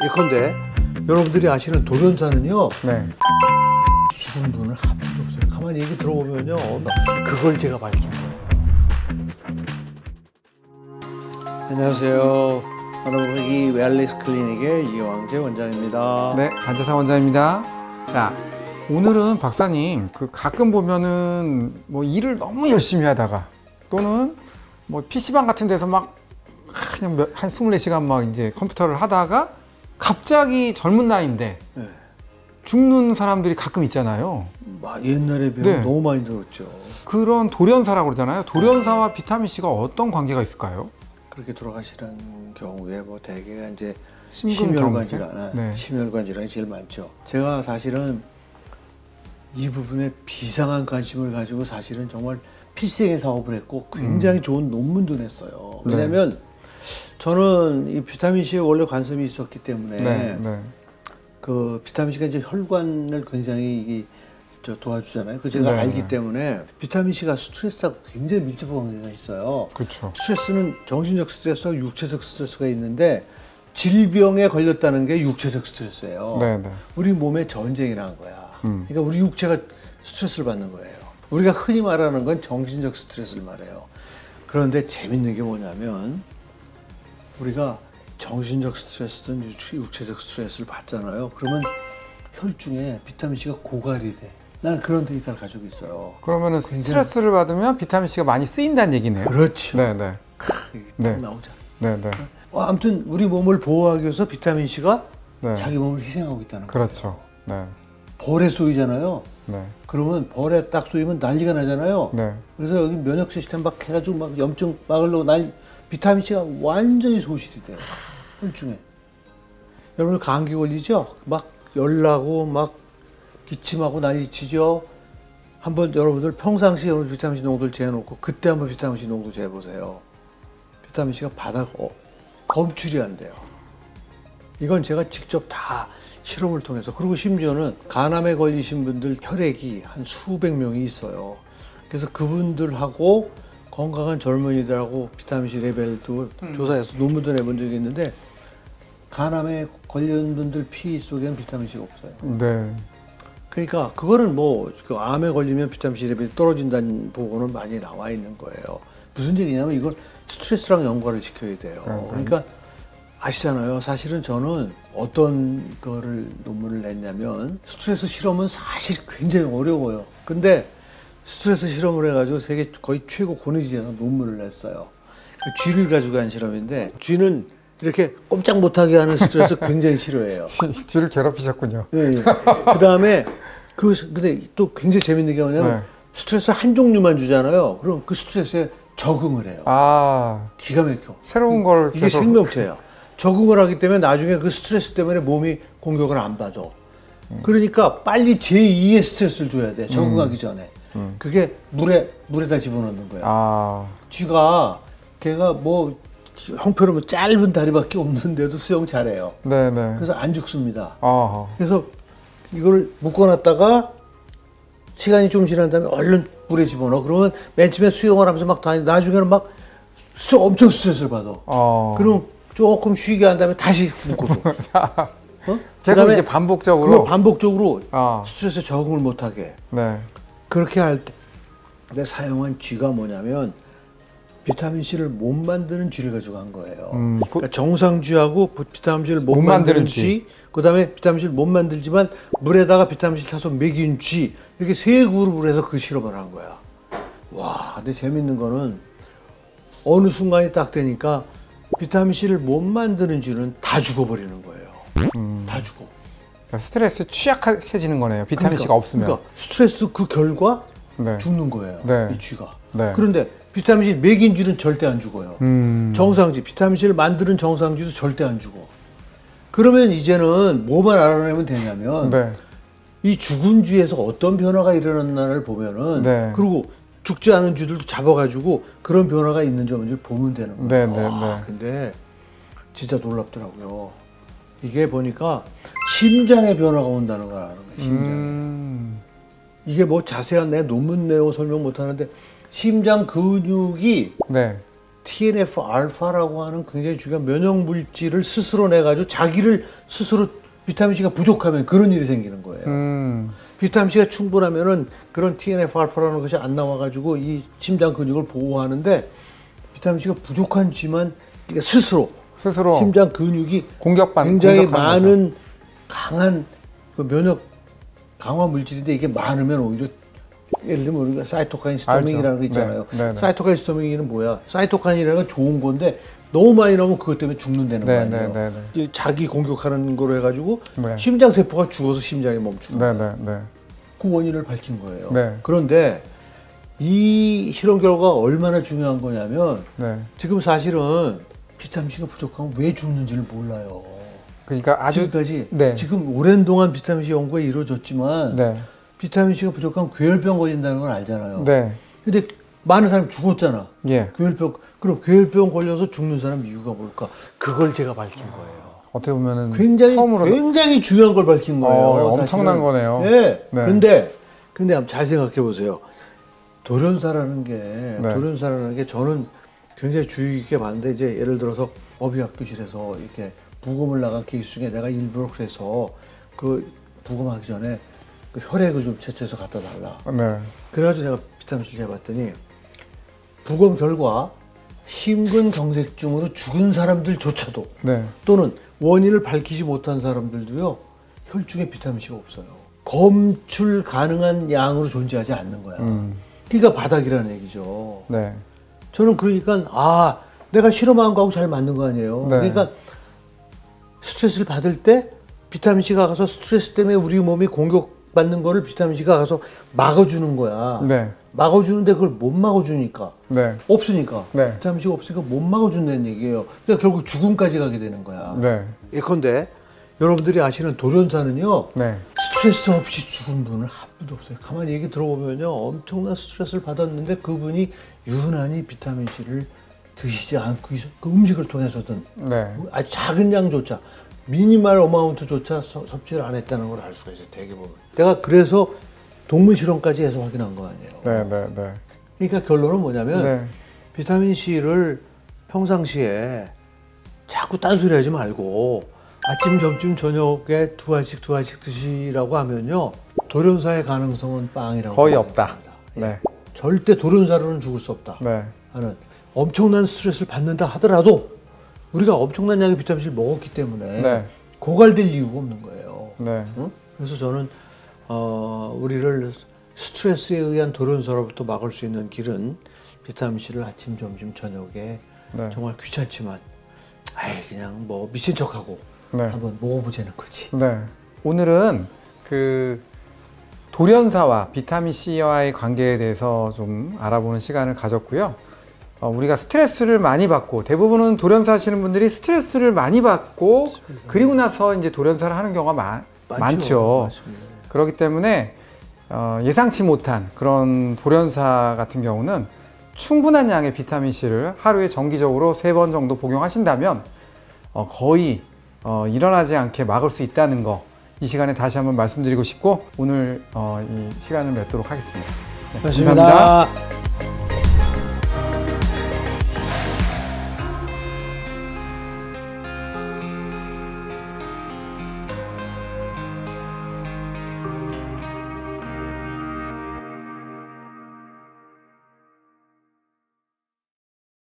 예컨대 여러분들이 아시는 돌연사는요, 네. 죽은 분을 한 분도 없어요. 가만히 얘기 들어보면요, 그걸 제가 밝힌 거예요. 안녕하세요. 한국의 웰니스 클리닉의 이광재 원장입니다. 네, 반자사 원장입니다. 자, 오늘은 박사님 가끔 보면은 뭐 일을 너무 열심히 하다가 또는 뭐 PC방 같은 데서 막 그냥 한 24시간 막 이제 컴퓨터를 하다가 갑자기 젊은 나이인데 네. 죽는 사람들이 가끔 있잖아요. 옛날에 배우면 네. 너무 많이 들었죠. 그런 돌연사라고 그러잖아요. 돌연사와 비타민C가 어떤 관계가 있을까요? 그렇게 돌아가시는 경우에 뭐 대개가 이제 심근경색? 심혈관 질환, 네. 심혈관 질환이 제일 많죠. 제가 사실은 이 부분에 비상한 관심을 가지고 사실은 정말 필생의 사업을 했고 굉장히 좋은 논문도 냈어요. 왜냐하면 네. 저는 이 비타민C에 원래 관심이 있었기 때문에 네. 그 비타민C가 이제 혈관을 굉장히 도와주잖아요. 그 제가 네. 알기 때문에 비타민C가 스트레스하고 굉장히 밀접한 관계가 있어요. 그렇죠. 스트레스는 정신적 스트레스와 육체적 스트레스가 있는데 질병에 걸렸다는 게 육체적 스트레스예요. 네. 우리 몸의 전쟁이라는 거야. 그러니까 우리 육체가 스트레스를 받는 거예요. 우리가 흔히 말하는 건 정신적 스트레스를 말해요. 그런데 재밌는 게 뭐냐면 우리가 정신적 스트레스든 육체적 스트레스를 받잖아요. 그러면 혈중에 비타민C가 고갈이 돼. 나는 그런 데이터를 가지고 있어요. 그러면은 스트레스를 받으면 비타민C가 많이 쓰인다는 얘기네요. 그렇죠. 네네. 네. 나오잖아. 네네. 아무튼 우리 몸을 보호하기 위해서 비타민C가 네. 자기 몸을 희생하고 있다는 거예요. 그렇죠. 네. 벌에 쏘이잖아요. 네. 그러면 벌에 딱 쏘이면 난리가 나잖아요. 네. 그래서 여기 면역 시스템 막 해가지고 막 염증 막으려고 비타민C가 완전히 소실이 돼요. 혈중에. 여러분 감기 걸리죠? 막 열나고 막 기침하고 난리치죠? 한번 여러분들 평상시에 비타민C 농도를 재놓고 그때 한번 비타민C 농도 재보세요. 비타민C가 바닥 검출이 안 돼요. 이건 제가 직접 다 실험을 통해서, 그리고 심지어는 간암에 걸리신 분들 혈액이 한 수백 명이 있어요. 그래서 그분들하고 건강한 젊은이들하고 비타민C 레벨도 조사해서 논문도 내본 적이 있는데 간암에 걸린 분들 피 속에는 비타민C가 없어요. 네. 그러니까 그거는 뭐 그 암에 걸리면 비타민C 레벨이 떨어진다는 보고는 많이 나와 있는 거예요. 무슨 얘기냐면 이걸 스트레스랑 연관을 시켜야 돼요. 그러니까 아시잖아요. 사실은 저는 어떤 거를 논문을 냈냐면 스트레스 실험은 사실 굉장히 어려워요. 근데 스트레스 실험을 해가지고 세계 거의 최고 권위지에서 논문을 냈어요. 그 쥐를 가지고 한 실험인데 쥐는 이렇게 꼼짝 못하게 하는 스트레스 굉장히 싫어해요. 쥐를 괴롭히셨군요. 예. 그 다음에 근데 또 굉장히 재밌는 게 뭐냐면 스트레스 한 종류만 주잖아요. 그럼 그 스트레스에 적응을 해요. 기가 막혀. 새로운 걸 이게 생명체야. 적응을 하기 때문에 나중에 그 스트레스 때문에 몸이 공격을 안 받아. 그러니까 빨리 제2의 스트레스를 줘야 돼. 적응하기 전에. 그게 물에다 집어넣는 거야. 쥐가 걔가 뭐 형편없는 짧은 다리밖에 없는데도 수영 잘해요. 네네. 그래서 안 죽습니다. 아하. 그래서 이걸 묶어놨다가 시간이 좀 지난 다음에 얼른 물에 집어넣어. 그러면 맨 처음에 수영을 하면서 막 다니, 나중에는 막 엄청 스트레스를 받아. 그럼 조금 쉬게 한 다음에 다시 묶어줘. 계속 이제 반복적으로. 반복적으로 스트레스에 적응을 못하게. 네. 그렇게 할 때 내가 사용한 쥐가 뭐냐면 비타민C를 못 만드는 쥐를 가지고 한 거예요. 그러니까 정상쥐하고 비타민C를 못 만드는 쥐, 그 다음에 비타민C를 못 만들지만 물에다가 비타민C를 타서 먹인 쥐, 이렇게 세 그룹을 해서 그 실험을 한 거야. 와, 근데 재밌는 거는 어느 순간이 딱 되니까 비타민C를 못 만드는 쥐는 다 죽어버리는 거예요. 다 죽어. 그러니까 스트레스에 취약해지는 거네요. 비타민C가 없으면. 그러니까 스트레스 그 결과 죽는 거예요. 이 쥐가. 그런데 비타민C 먹인 쥐는 절대 안 죽어요. 정상쥐, 비타민C를 만드는 정상쥐도 절대 안 죽어. 그러면 이제는 뭐만 알아내면 되냐면 이 죽은 쥐에서 어떤 변화가 일어났나를 보면은 그리고 죽지 않은 쥐들도 잡아가지고 그런 변화가 있는지 없는지 보면 되는 거예요. 근데 진짜 놀랍더라고요. 이게 보니까 심장에 변화가 온다는 걸 아는 거예요. 심장에. 이게 뭐 자세한 내 논문 내용 설명 못 하는데 심장 근육이 TNF 알파라고 하는 굉장히 중요한 면역 물질을 스스로 내 가지고 자기를 스스로 비타민 C가 부족하면 그런 일이 생기는 거예요. 비타민 C가 충분하면은 그런 TNF 알파라는 것이 안 나와 가지고 이 심장 근육을 보호하는데 비타민 C가 부족한 쥐만 그러니까 스스로 심장 근육이 굉장히 많은 거죠. 강한 그 면역 강화 물질인데 이게 많으면 오히려 예를 들면 우리가 사이토카인 스토밍이라는 거 있잖아요. 네. 사이토카인 스토밍이는 뭐야? 사이토카인이라는 건 좋은 건데 너무 많이 나오면 그것 때문에 죽는다는 거 아니에요. 자기 공격하는 거로 해가지고 심장 세포가 죽어서 심장이 멈추는 거예요. 그 원인을 밝힌 거예요. 그런데 이 실험 결과가 얼마나 중요한 거냐면 지금 사실은 비타민 C가 부족하면 왜 죽는지를 몰라요. 그러니까 아주 지금까지 지금 오랜 동안 비타민 C 연구가 이루어졌지만 비타민 C가 부족하면 괴혈병 걸린다는 걸 알잖아요. 근데 많은 사람이 죽었잖아. 괴혈병. 그럼 괴혈병 걸려서 죽는 사람 이유가 뭘까? 그걸 제가 밝힌 거예요. 어떻게 보면은 굉장히 중요한 걸 밝힌 거예요. 엄청난 거네요. 근데 한번 잘 생각해 보세요. 돌연사라는 게 저는 굉장히 주의 깊게 봤는데 이제 예를 들어서 어비학교실에서 이렇게 부검을 나간 케이스 중에 내가 일부러 그래서 그 부검하기 전에 그 혈액을 좀 채취해서 갖다 달라. 그래가지고 제가 비타민 C를 재봤더니 부검 결과 심근경색증으로 죽은 사람들조차도 또는 원인을 밝히지 못한 사람들도요 혈중에 비타민 C가 없어요. 검출 가능한 양으로 존재하지 않는 거야. 그러니까 바닥이라는 얘기죠. 저는 그러니까 내가 실험한 거하고 잘 맞는 거 아니에요. 그러니까 스트레스를 받을 때 비타민 C가 가서 스트레스 때문에 우리 몸이 공격받는 거를 비타민 C가 가서 막아주는 거야. 막아주는데 그걸 못 막아주니까 없으니까 비타민 C가 없으니까 못 막아준다는 얘기예요. 그러니까 결국 죽음까지 가게 되는 거야. 예컨대 여러분들이 아시는 돌연사는요 스트레스 없이 죽은 분은 한 분도 없어요. 가만히 얘기 들어보면요 엄청난 스트레스를 받았는데 그분이 유난히 비타민 C를 드시지 않고 그 음식을 통해서든 아주 작은 양조차 미니멀 어마운트조차 섭취를 안 했다는 걸 알 수가 있어요. 대개보면 내가 그래서 동물 실험까지 해서 확인한 거 아니에요. 그러니까 결론은 뭐냐면 비타민 C를 평상시에 자꾸 딴소리 하지 말고 아침, 점심, 저녁에 두 알씩 드시라고 하면요 돌연사의 가능성은 빵이라고 거의 없다. 절대 돌연사로는 죽을 수 없다 하는 엄청난 스트레스를 받는다 하더라도 우리가 엄청난 양의 비타민 C를 먹었기 때문에 고갈될 이유가 없는 거예요. 응? 그래서 저는 우리를 스트레스에 의한 돌연사로부터 막을 수 있는 길은 비타민 C를 아침, 점심, 저녁에 정말 귀찮지만 그냥 뭐 미친 척하고 한번 먹어보자는 거지. 오늘은 그 돌연사와 비타민 C와의 관계에 대해서 좀 알아보는 시간을 가졌고요. 우리가 스트레스를 많이 받고 대부분은 돌연사 하시는 분들이 스트레스를 많이 받고 맞습니다. 그리고 나서 이제 돌연사를 하는 경우가 많죠. 맞습니다. 그렇기 때문에 예상치 못한 그런 돌연사 같은 경우는 충분한 양의 비타민 C를 하루에 정기적으로 3번 정도 복용하신다면 거의 일어나지 않게 막을 수 있다는 거 이 시간에 다시 한번 말씀드리고 싶고 오늘 이 시간을 맺도록 하겠습니다. 감사합니다.